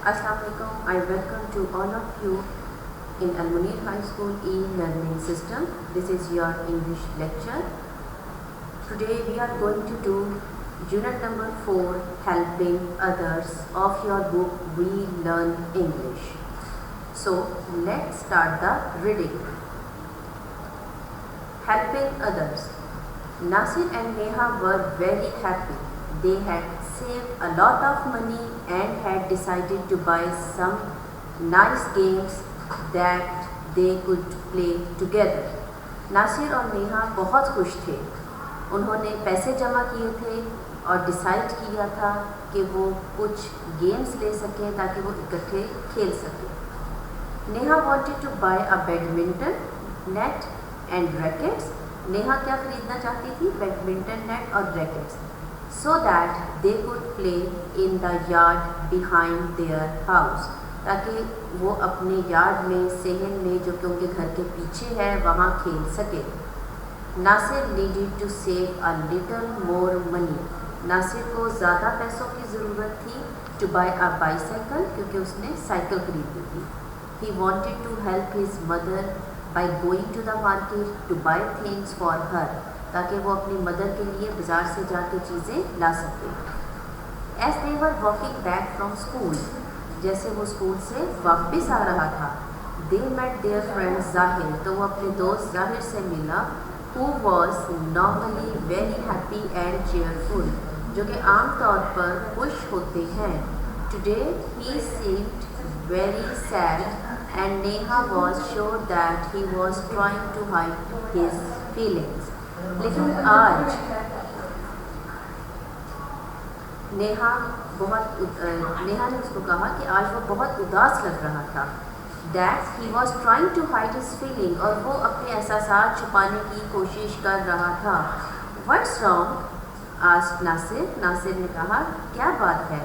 Assalamu alaikum. I welcome to all of you in Al Munir High School e-learning system. This is your English lecture. Today we are going to do unit number 4, helping others, of your book We Learn English. So let's start the reading. Helping others. Nasir and Neha were very happy. They had saved a lot of money and had decided to buy some nice games that they could play together. Nasir और नेहा बहुत खुश थे. उन्होंने पैसे जमा किए थे और डिसाइड किया था कि वो कुछ गेम्स ले सकें ताकि वो इकट्ठे खेल सकें. Neha wanted to buy a badminton net and rackets. Neha क्या खरीदना चाहती थी? बैडमिंटन नेट और rackets. So that they could play in the yard behind their house, ताकि वो अपने यार्ड में, सहन में, जो कि उनके घर के पीछे है, वहाँ खेल सके. Nasir needed to save a little more money. Nasir को ज़्यादा पैसों की ज़रूरत थी to buy a bicycle, क्योंकि उसने साइकिल खरीदी थी. He wanted to help his mother by going to the market to buy things for her, ताकि वो अपनी मदर के लिए बाज़ार से जाके चीज़ें ला सके. As they were walking back from school, जैसे वो स्कूल से वापस आ रहा था, they met their friend ज़ाहिर, तो वो अपने दोस्त ज़ाहिर से मिला, who was normally very happy and cheerful, जो कि आम तौर पर खुश होते हैं. Today he seemed very sad and Neha was sure that he was trying to hide his feelings. लेकिन आज नेहा ने उसको कहा कि आज वो बहुत उदास लग रहा था. That he was trying to hide his feeling, और वो अपने एहसास छुपाने की कोशिश कर रहा था. What's wrong? asked Nasir. Nasir ने कहा, क्या बात है?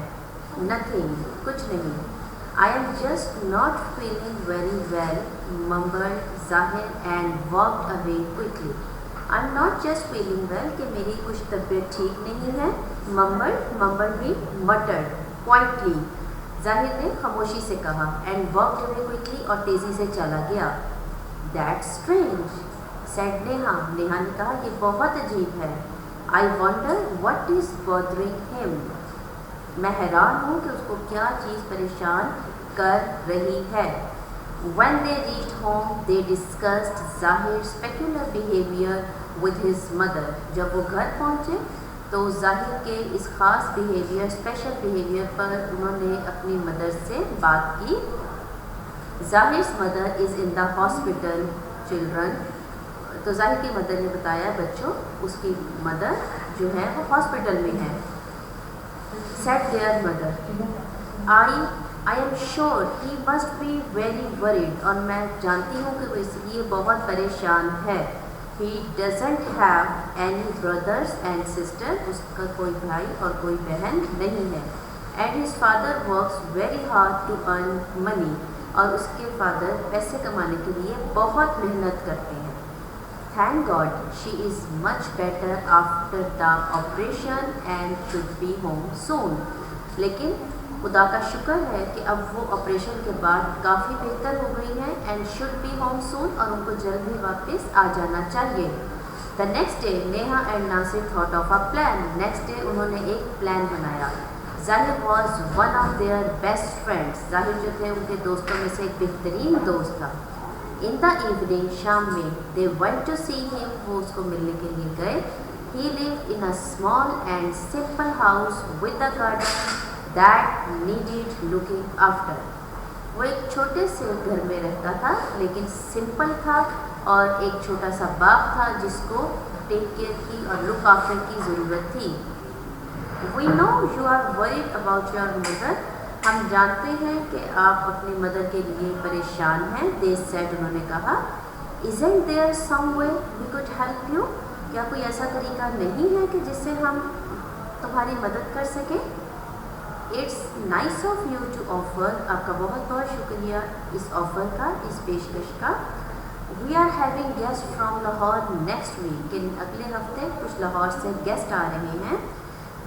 Nothing, कुछ नहीं. I am just not feeling very well, mumbled Zahir and walked away quickly. I'm not just feeling well, कि मेरी कुछ तबीयत ठीक नहीं है. mumbled भी muttered quietly. ज़ाहिर ने खामोशी से कहा and walked away quickly, और तेज़ी से चला गया. That's strange, said Neha. Neha ने कहा, ये बहुत अजीब है. I wonder what is bothering him. मैं हैरान हूँ कि उसको क्या चीज़ परेशान कर रही है. When they reached home, they discussed Zahir's peculiar behavior with his mother. जब वो घर पहुँचे तो ज़ाहिर के इस ख़ास बिहेवियर, स्पेशल बिहेवियर पर उन्होंने अपनी मदर से बात की. Zahir's mother is in the hospital, children. तो ज़ाहिर की मदर ने बताया, बच्चों, उसकी मदर जो है वो हॉस्पिटल में है. Said their mother. I am sure he must be very worried, और मैं जानती हूँ कि वो इसलिए बहुत परेशान है. He doesn't have any brothers and sisters. उसका कोई भाई और कोई बहन नहीं है. And his father works very hard to earn money, और उसके फादर पैसे कमाने के लिए बहुत मेहनत करते हैं. Thank God she is much better after the operation and should be home soon. लेकिन खुदा का शुक्र है कि अब वो ऑपरेशन के बाद काफ़ी बेहतर हो गई हैं. And should be home soon, और उनको जल्द ही वापस आ जाना चाहिए. The next day Neha and Nasir thought of a plan. Next day उन्होंने एक प्लान बनाया. Zahir was one of their best friends. Zahir जो थे उनके दोस्तों में से एक बेहतरीन दोस्त था. इन द इवनिंग, शाम में, they went to see him, वो उसको मिलने के लिए गए. He lived in a small and simple house with a garden that needed looking after. वो एक छोटे से घर में रहता था, लेकिन सिंपल था, और एक छोटा सा बाग था जिसको टेक केयर की और लुक आफ्टर की ज़रूरत थी. We know you are worried about your mother. हम जानते हैं कि आप अपनी मदर के लिए परेशान हैं. They said, उन्होंने कहा. Isn't there some way we could help you? क्या कोई ऐसा तरीका नहीं है कि जिससे हम तुम्हारी मदद कर सकें? It's nice of you to offer. आपका बहुत बहुत शुक्रिया इस ऑफ़र का, इस पेशकश का. We are having guests from Lahore next week. अगले हफ्ते कुछ लाहौर से गेस्ट आ रहे हैं.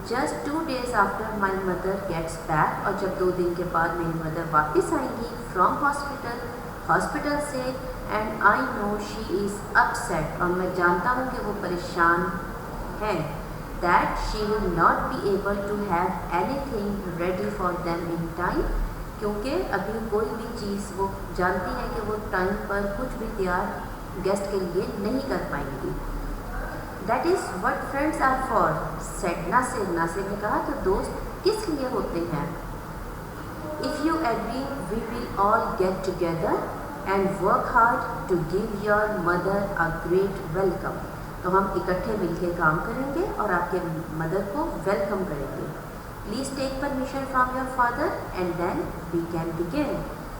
Just 2 days after my mother gets back, اور جب 2 دن کے بعد میری مدر واپس آئیں گی from ہاسپٹل سے, and I know she is upset, اور میں جانتا ہوں کہ وہ پریشان ہے, that she will not be able to have anything ready for them in time, کیونکہ ابھی کوئی بھی چیز وہ جانتی ہے کہ وہ ٹائم پر کچھ بھی تیار گیسٹ کے لیے نہیں کر پائیں گی. That is what friends are for, said Nasir. ناصر نے کہا تو دوست کس لیے ہوتے ہیں. If you agree, we will all get together and work hard to give your mother a great welcome. تو ہم اکٹھے مل کے کام کریں گے اور آپ کے مدر کو ویلکم کریں گے. Please take permission from your father and then we can begin.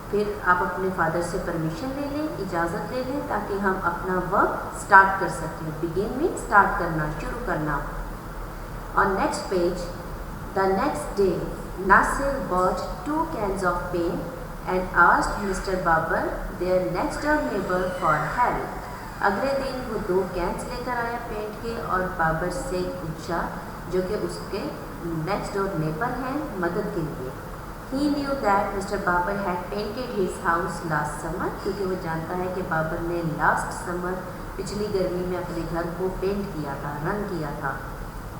پھر آپ اپنے فادر سے پرمیشن لے لیں, اجازت لے لیں تاکہ ہم اپنا ورک اسٹارٹ کر سکیں. بگن میں اسٹارٹ کرنا, شروع کرنا. On next page, the next day, Nasir bought 2 cans of paint and asked Mr. Babar, their next door neighbor, for help. اگلے دن وہ 2 کینس لے کر آیا پینٹ کے اور بابر سے پوچھا جو کہ اس کے نیکسٹ ڈور نیبر ہیں مدد کے لیے. He knew that Mr. Babar had painted his house last summer, کیونکہ وہ جانتا ہے کہ بابر نے لاسٹ سمر پچھلی گرمی میں اپنے گھر کو پینٹ کیا تھا, رنگ کیا تھا.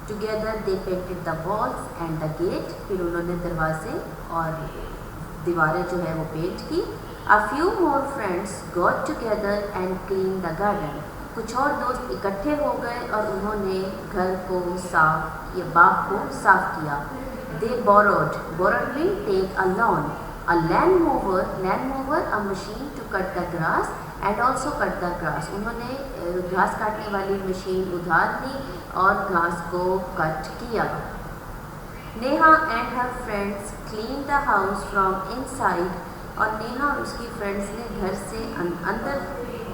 Together they painted the walls and the gate. پھر انہوں نے دروازے اور دیواریں جو ہے وہ پینٹ کی. A few more friends got together and cleaned the garden. کچھ اور دوست اکٹھے ہو گئے اور انہوں نے گھر کو صاف یا باغ کو صاف کیا. They borrowed means take a loan. A land mower, a machine to cut the grass and also cut the grass. انہوں نے گھاس کاٹنے والی مشین ادھار لی اور گھاس کو کٹ کیا. Neha and her friends cleaned the house from inside. اور نیہا اور اس کی فرینڈس نے گھر سے اندر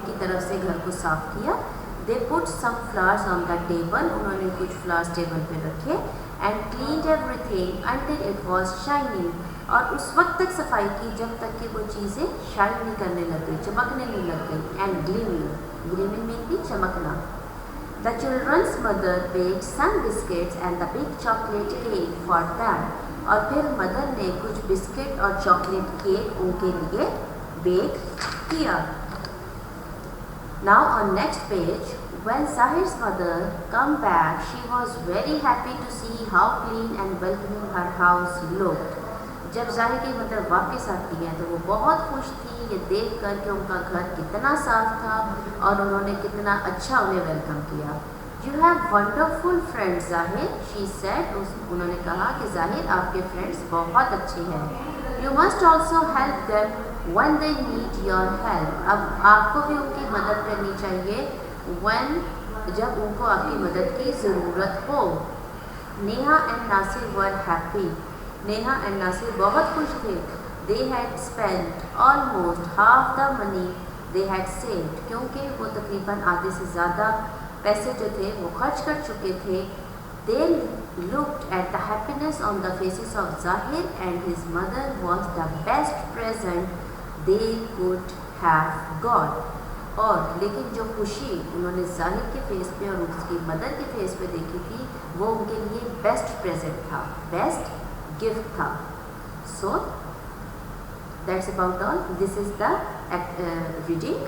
کی طرف سے گھر کو صاف کیا. They put some flowers on the table. انہوں نے کچھ فلاورز ٹیبل پہ رکھے. And cleaned everything until it was shiny. اور اس وقت تک صفائی کی جب تک کہ وہ چیزیں شائن نہیں کرنے لگ گئی, چمکنے نہیں لگ گئی. And gleaming means بھی چمکنا. The children's mother baked some biscuits and the big chocolate cake for them. اور پھر مدر نے کچھ بسکٹ اور چاکلیٹ کیک ان کے لیے بیک کیا. Now on next page, when Zahir's mother came back, she was very happy to see how clean and welcoming her house looked. جب ظاہر کی مدر واپس آتی ہے تو وہ بہت خوش تھی یہ دیکھ کر کہ ان کا گھر کتنا صاف تھا اور انہوں نے کتنا اچھا انہیں ویلکم کیا. You have wonderful friends, Zahir, she said. انہوں نے کہا کہ ظاہر آپ کے فرینڈس بہت اچھے ہیں. You must also help them when they need your help. اب آپ کو بھی ان کی مدد کرنی چاہیے جب ان کو آپ کی مدد کی ضرورت ہو. Neha and Nasir were happy. Neha and Nasir بہت خوش تھے. They had spent almost half the money they had saved. کیونکہ وہ تقریباً آدھے سے زیادہ پیسے جو تھے وہ خرچ کر چکے تھے. They looked at the happiness on the faces of Zahir and his mother was the best present they could have got. اور لیکن جو خوشی انہوں نے ظاہر کے فیس پہ اور اس کی مدر کے فیس پہ دیکھی تھی وہ ان کے لیے بیسٹ پریزنٹ تھا, بیسٹ گفٹ تھا. So that's about all. This is the reading.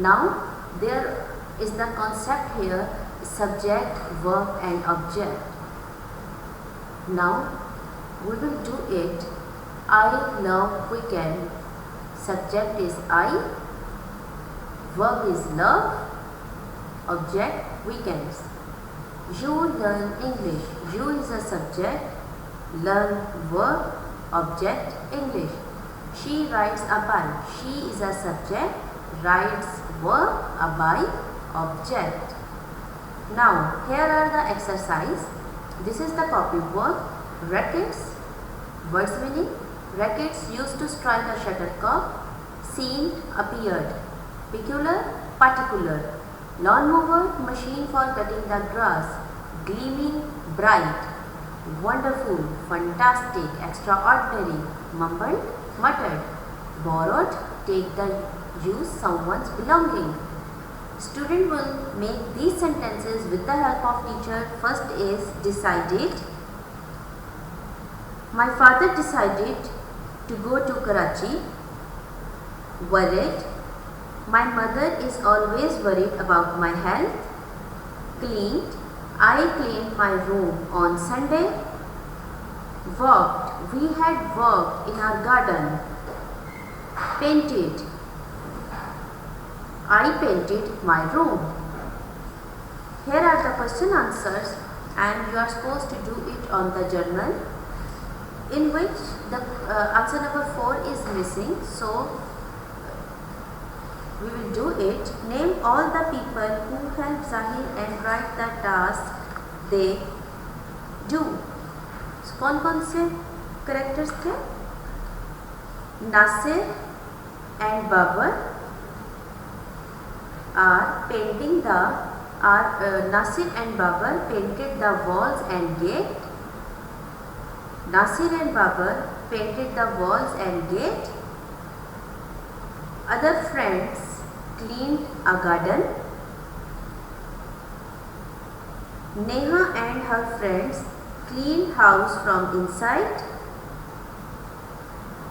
Now there is the concept here, subject, verb and object. Now we will do it. I love weekend. Subject is I, verb is love, object weekends. You learn English. You is a subject, learn verb, object English. She rides a bike. She is a subject, rides verb, a bike object. Now here are the exercise. This is the copybook. Rackets, words meaning. Rackets used to strike a shuttlecock. Seen, appeared. Peculiar, particular. Lawnmower, machine for cutting the grass. Gleaming, bright. Wonderful, fantastic, extraordinary. Mumbled, muttered. Borrowed, take the use someone's belonging. Student will make these sentences with the help of teacher. First is decided, My father decided to go to Karachi. Worried. My mother is always worried about my health. Cleaned. I cleaned my room on Sunday. Walked. We had walked in our garden. Painted. I painted my room. Here are the question answers, and you are supposed to do it on the journal, in which the answer number 4 is missing. So we will do it. Name all the people who help Zahir and write the task they do. So, कौन से characters थे? Nasir and Babar are painting Nasir and Babar painted the walls and gate. Nasir and Babar painted the walls and gate. Other friends cleaned a garden. Neha and her friends cleaned house from inside.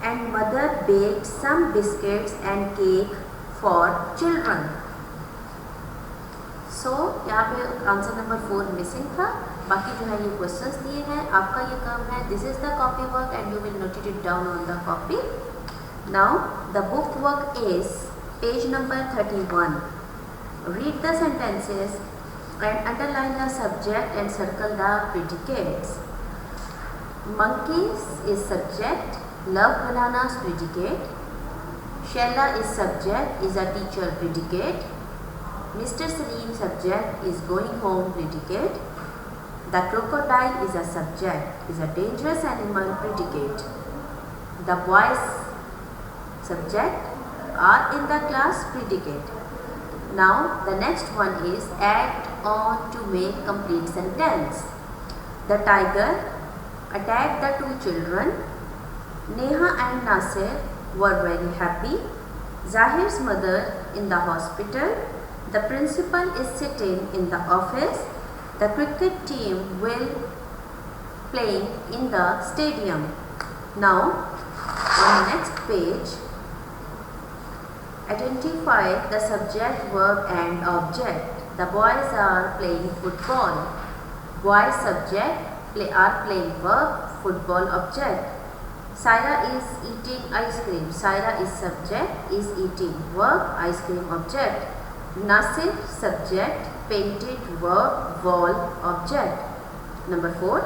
And mother baked some biscuits and cake for children. So यहाँ पे answer number 4 missing था. बाकी जो है ये questions दिए हैं. आपका ये काम है. This is the copy work and you will note it down on the copy. Now the book work is page number 31. Read the sentences and underline the subject and circle the predicates. Monkeys is subject. Love bananas predicate. Shella is subject, is a teacher predicate. Mr. Salim subject, is going home predicate. The crocodile is a subject, is a dangerous animal predicate. The boys subject, are in the class predicate. Now the next one is add on to make complete sentence. The tiger attacked the 2 children. Neha and Nasir were very happy. Zahir's mother in the hospital. The principal is sitting in the office. The cricket team will play in the stadium. Now on the next page, identify the subject, verb and object. The boys are playing football. Boys subject, are playing verb, football object. Saira is eating ice cream. Saira is subject, is eating verb, ice cream object. Nasir subject, painted verb, wall object. Number 4.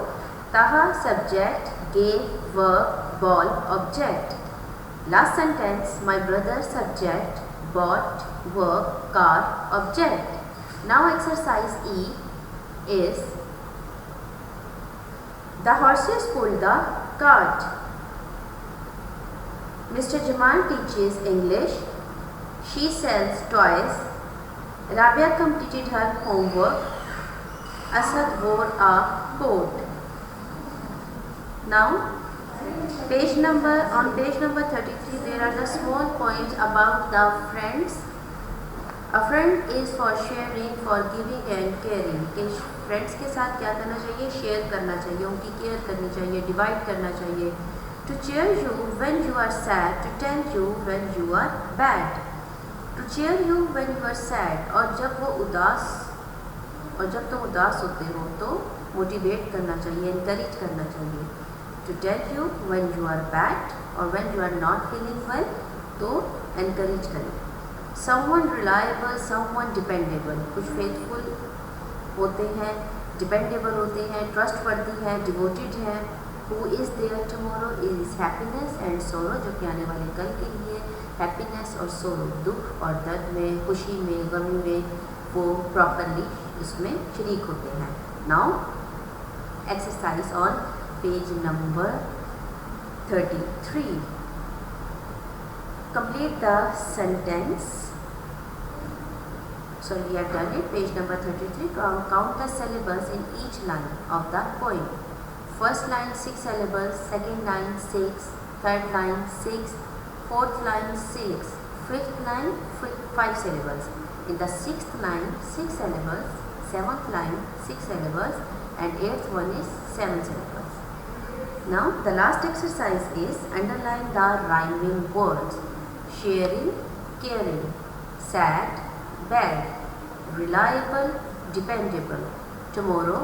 Taha subject, gave verb, ball object. Last sentence, my brother subject, bought verb, car object. Now exercise E is the horses pulled the cart. Mr. Jamal teaches English. She sells toys. Rabia completed her homework. Asad wore a coat. Now, on page number 33, there are the small points about the friends. A friend is for sharing, for giving and caring. कि friends के साथ क्या करना चाहिए? Share करना चाहिए, उनकी care करनी चाहिए, डिवाइड करना चाहिए. To cheer you when you are sad, to tell you when you are bad. To cheer you when you are sad, और जब तुम उदास होते हो तो मोटिवेट करना चाहिए, encourage करना चाहिए. To tell you when you are bad or when you are not feeling well, तो encourage करें. Someone reliable, someone dependable. कुछ faithful होते हैं, dependable होते हैं, trustworthy हैं, devoted हैं. Who is there tomorrow is happiness and sorrow, जो कि आने वाले कल के लिए. Happiness और sorrow, दुख और दर्द में, खुशी में, गमी में, वो properly इसमें शरीक होते हैं. Now exercise on page number 33. Complete the sentence. So we have done it. Page number 33. Count the syllables in each line of the poem. First line 6 syllables, second line 6, third line 6, fourth line 6, fifth line 5 syllables. In the sixth line 6 syllables, seventh line 6 syllables, and eighth one is 7 syllables. Now the last exercise is underline the rhyming words: sharing, caring, sad, bad, reliable, dependable, tomorrow,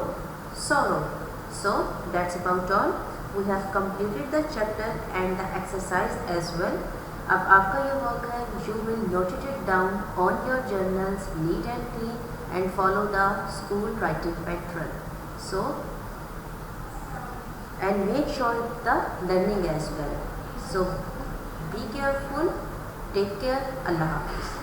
sorrow. So that's about all. We have completed the chapter and the exercise as well. अब आपका ये work है, you will note it down on your journals neat and clean and follow the school writing pattern. So and make sure the learning as well. So be careful, take care, Allah Hafiz.